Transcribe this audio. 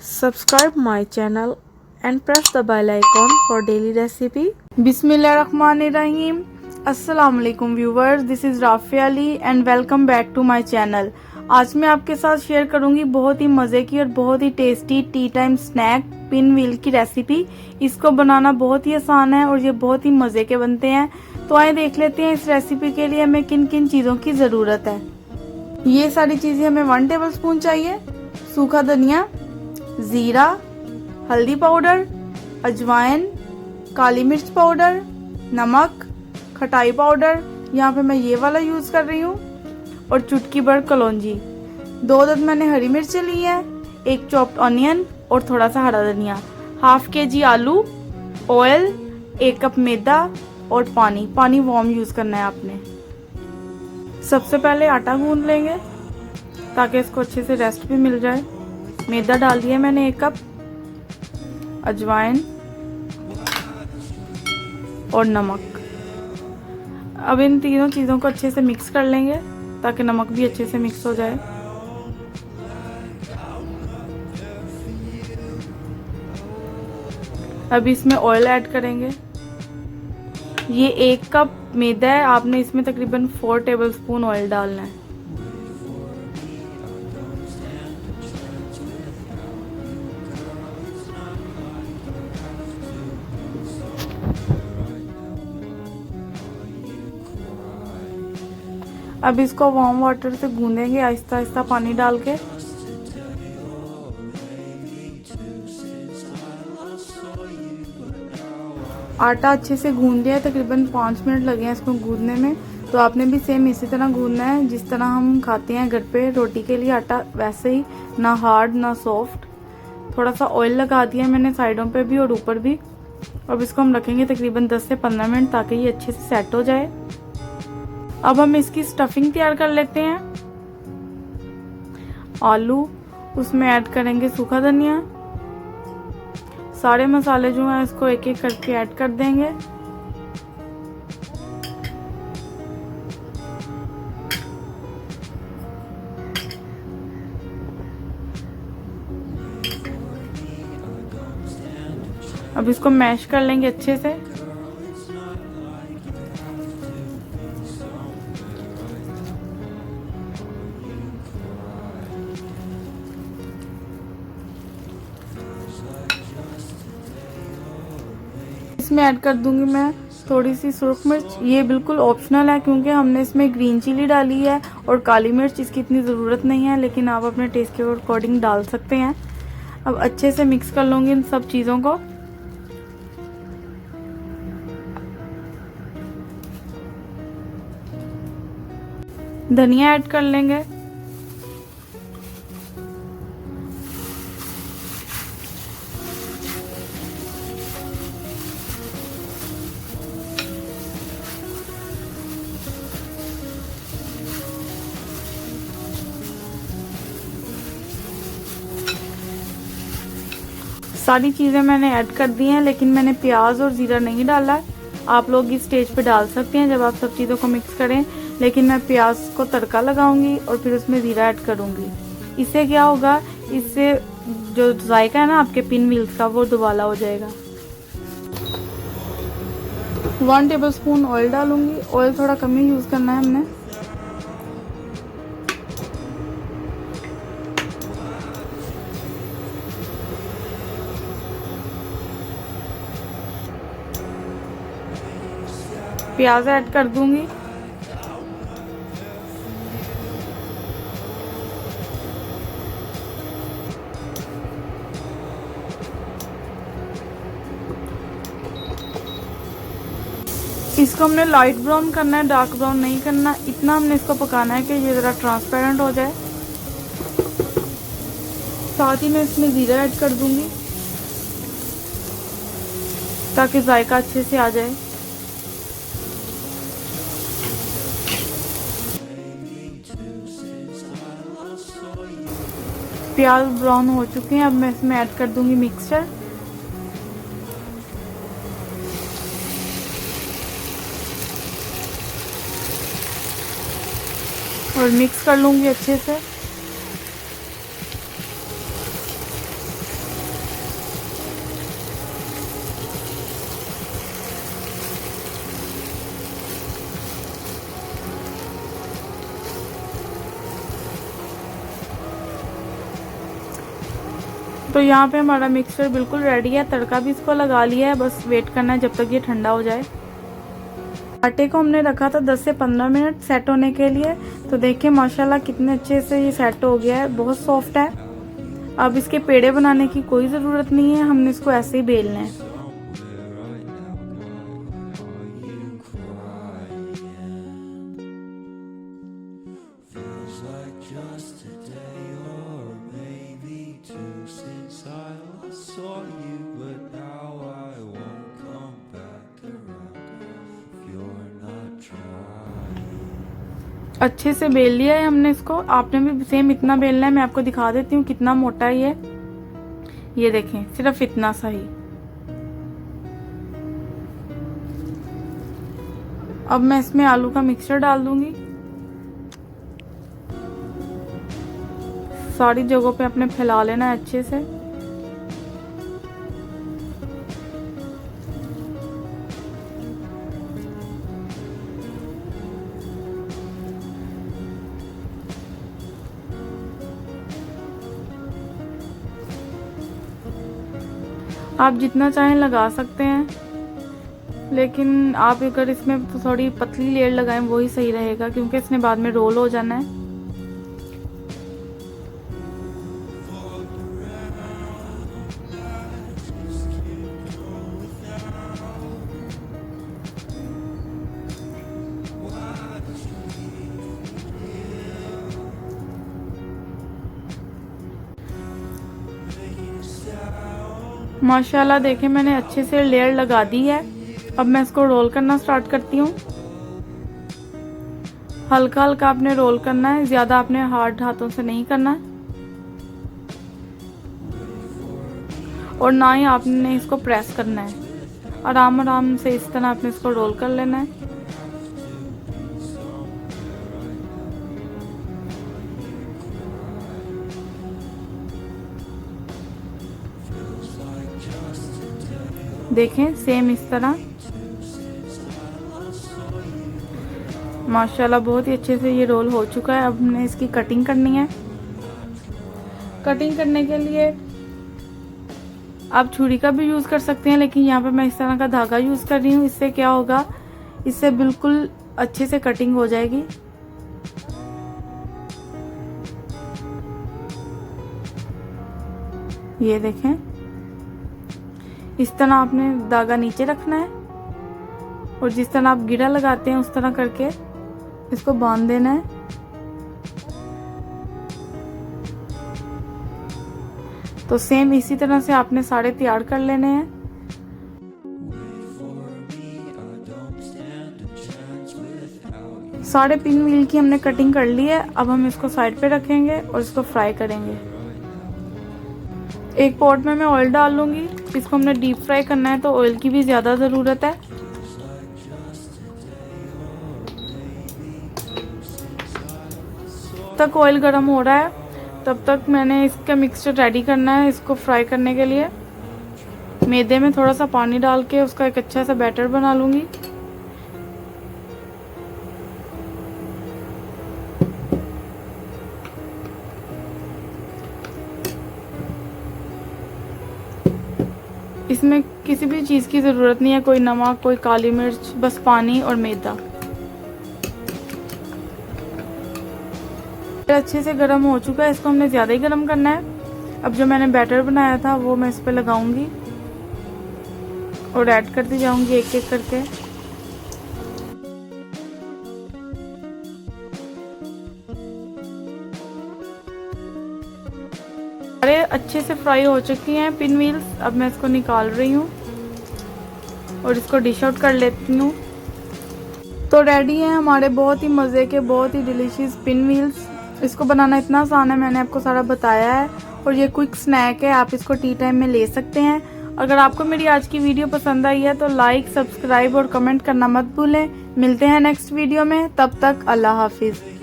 Subscribe my channel and press the bell icon for daily recipe. बिस्मिल्लाहिर्रहमानिर्रहीम। अस्सलाम वालेकुम viewers, this is Rafia Ali and welcome back to my channel. आज मैं आपके साथ शेयर करूंगी बहुत ही मज़े की और बहुत ही tasty tea time snack pinwheel की रेसिपी। इसको बनाना बहुत ही आसान है और ये बहुत ही मज़े के बनते हैं। तो आइए देख लेते हैं इस रेसिपी के लिए हमें किन किन चीज़ों की ज़रूरत है। ये सारी चीज़ें हमें 1 टेबल स्पून चाहिए सूखा धनिया, ज़ीरा, हल्दी पाउडर, अजवाइन, काली मिर्च पाउडर, नमक, खटाई पाउडर, यहाँ पे मैं ये वाला यूज़ कर रही हूँ, और चुटकी भर कलौंजी। 2 अदद मैंने हरी मिर्चें ली है, 1 चॉप्ड ऑनियन और थोड़ा सा हरा धनिया, हाफ केजी आलू, ऑयल, 1 कप मैदा और पानी वार्म यूज़ करना है आपने। सबसे पहले आटा गूंद लेंगे ताकि इसको अच्छे से रेस्ट भी मिल जाए। मैदा डाल दिया मैंने 1 कप, अजवाइन और नमक। अब इन तीनों चीज़ों को अच्छे से मिक्स कर लेंगे ताकि नमक भी अच्छे से मिक्स हो जाए। अब इसमें ऑयल ऐड करेंगे। ये 1 कप मैदा है, आपने इसमें तकरीबन 4 टेबलस्पून ऑयल डालना है। अब इसको वार्म वाटर से गूंदेंगे आहिस्ता आहिस्ता पानी डाल के। आटा अच्छे से गूंद लिया है, तकरीबन 5 मिनट लगे हैं इसको गूंदने में। तो आपने भी सेम इसी तरह गूंदना है जिस तरह हम खाते हैं घर पे रोटी के लिए आटा, वैसे ही, ना हार्ड ना सॉफ्ट। थोड़ा सा ऑयल लगा दिया मैंने साइडों पे भी और ऊपर भी। अब इसको हम रखेंगे तकरीबन 10 से 15 मिनट ताकि ये अच्छे से सेट हो जाए। अब हम इसकी स्टफिंग तैयार कर लेते हैं। आलू, उसमें ऐड करेंगे सूखा धनिया, सारे मसाले जो हैं इसको एक एक करके ऐड कर देंगे। अब इसको मैश कर लेंगे अच्छे से। इसमें ऐड कर दूंगी मैं थोड़ी सी सुरख मिर्च। ये बिल्कुल ऑप्शनल है क्योंकि हमने इसमें ग्रीन चिली डाली है और काली मिर्च, इसकी इतनी ज़रूरत नहीं है, लेकिन आप अपने टेस्ट के अकॉर्डिंग डाल सकते हैं। अब अच्छे से मिक्स कर लूँगी इन सब चीज़ों को। धनिया ऐड कर लेंगे। सारी चीज़ें मैंने ऐड कर दी हैं, लेकिन मैंने प्याज और ज़ीरा नहीं डाला है। आप लोग इस स्टेज पे डाल सकते हैं जब आप सब चीज़ों को मिक्स करें, लेकिन मैं प्याज को तड़का लगाऊंगी और फिर उसमें ज़ीरा ऐड करूंगी। इससे क्या होगा, इससे जो जायका है ना आपके पिन व्हील्स का, वो दुबाला हो जाएगा। 1 टेबलस्पून ऑयल डालूंगी। ऑयल थोड़ा कम ही यूज़ करना है हमने। प्याज ऐड कर दूंगी। इसको हमने लाइट ब्राउन करना है, डार्क ब्राउन नहीं करना। इतना हमने इसको पकाना है कि ये ज़रा ट्रांसपेरेंट हो जाए। साथ ही मैं इसमें ज़ीरा ऐड कर दूंगी ताकि जायका अच्छे से आ जाए। प्याज ब्राउन हो चुके हैं। अब मैं इसमें ऐड कर दूंगी मिक्सचर। और मिक्स कर लूंगी अच्छे से। तो यहाँ पे हमारा मिक्सचर बिल्कुल रेडी है, तड़का भी इसको लगा लिया है, बस वेट करना है जब तक ये ठंडा हो जाए। आटे को हमने रखा था 10 से 15 मिनट सेट होने के लिए। तो देखिए माशाल्लाह कितने अच्छे से ये सेट हो गया है, बहुत सॉफ्ट है। अब इसके पेड़े बनाने की कोई ज़रूरत नहीं है, हमने इसको ऐसे ही बेलना है। अच्छे से बेल लिया है हमने इसको। आपने भी सेम इतना बेलना है। मैं आपको दिखा देती हूँ कितना मोटा है ये देखें, सिर्फ इतना सा ही। अब मैं इसमें आलू का मिक्सचर डाल दूंगी। सारी जगहों पे अपने फैला लेना है अच्छे से। आप जितना चाहें लगा सकते हैं, लेकिन आप अगर इसमें थोड़ी पतली लेयर लगाएं वही सही रहेगा, क्योंकि इसने बाद में रोल हो जाना है। माशाल्लाह देखें मैंने अच्छे से लेयर लगा दी है। अब मैं इसको रोल करना स्टार्ट करती हूँ। हल्का हल्का आपने रोल करना है, ज्यादा आपने हार्ड हाथों से नहीं करना है, और ना ही आपने इसको प्रेस करना है। आराम आराम से इस तरह आपने इसको रोल कर लेना है। देखें सेम इस तरह। माशाल्लाह बहुत ही अच्छे से ये रोल हो चुका है। अब हमने इसकी कटिंग करनी है। कटिंग करने के लिए आप छुरी का भी यूज़ कर सकते हैं, लेकिन यहाँ पे मैं इस तरह का धागा यूज़ कर रही हूँ। इससे क्या होगा, इससे बिल्कुल अच्छे से कटिंग हो जाएगी। ये देखें इस तरह आपने धागा नीचे रखना है, और जिस तरह आप गिरा लगाते हैं उस तरह करके इसको बांध देना है। तो सेम इसी तरह से आपने सारे तैयार कर लेने हैं। सारे पिन व्हील की हमने कटिंग कर ली है। अब हम इसको साइड पे रखेंगे और इसको फ्राई करेंगे। एक पॉट में मैं ऑयल डाल लूंगी। इसको हमने डीप फ्राई करना है, तो ऑयल की भी ज़्यादा ज़रूरत है। तक ऑयल गर्म हो रहा है तब तक मैंने इसका मिक्सचर रेडी करना है। इसको फ्राई करने के लिए मैदे में थोड़ा सा पानी डाल के उसका एक अच्छा सा बैटर बना लूंगी। इसमें किसी भी चीज़ की ज़रूरत नहीं है, कोई नमक, कोई काली मिर्च, बस पानी और मैदा। अच्छे से गर्म हो चुका है, इसको हमने ज़्यादा ही गर्म करना है। अब जो मैंने बैटर बनाया था वो मैं इस पे लगाऊंगी और ऐड करती जाऊंगी एक एक करके। सारे अच्छे से फ्राई हो चुकी हैं पिन व्हील्स। अब मैं इसको निकाल रही हूँ और इसको डिश आउट कर लेती हूँ। तो रेडी है हमारे बहुत ही मज़े के, बहुत ही डिलीशियस पिन व्हील्स। इसको बनाना इतना आसान है, मैंने आपको सारा बताया है, और ये क्विक स्नैक है। आप इसको टी टाइम में ले सकते हैं। अगर आपको मेरी आज की वीडियो पसंद आई है तो लाइक, सब्सक्राइब और कमेंट करना मत भूलें। मिलते हैं नेक्स्ट वीडियो में, तब तक अल्लाह हाफिज़।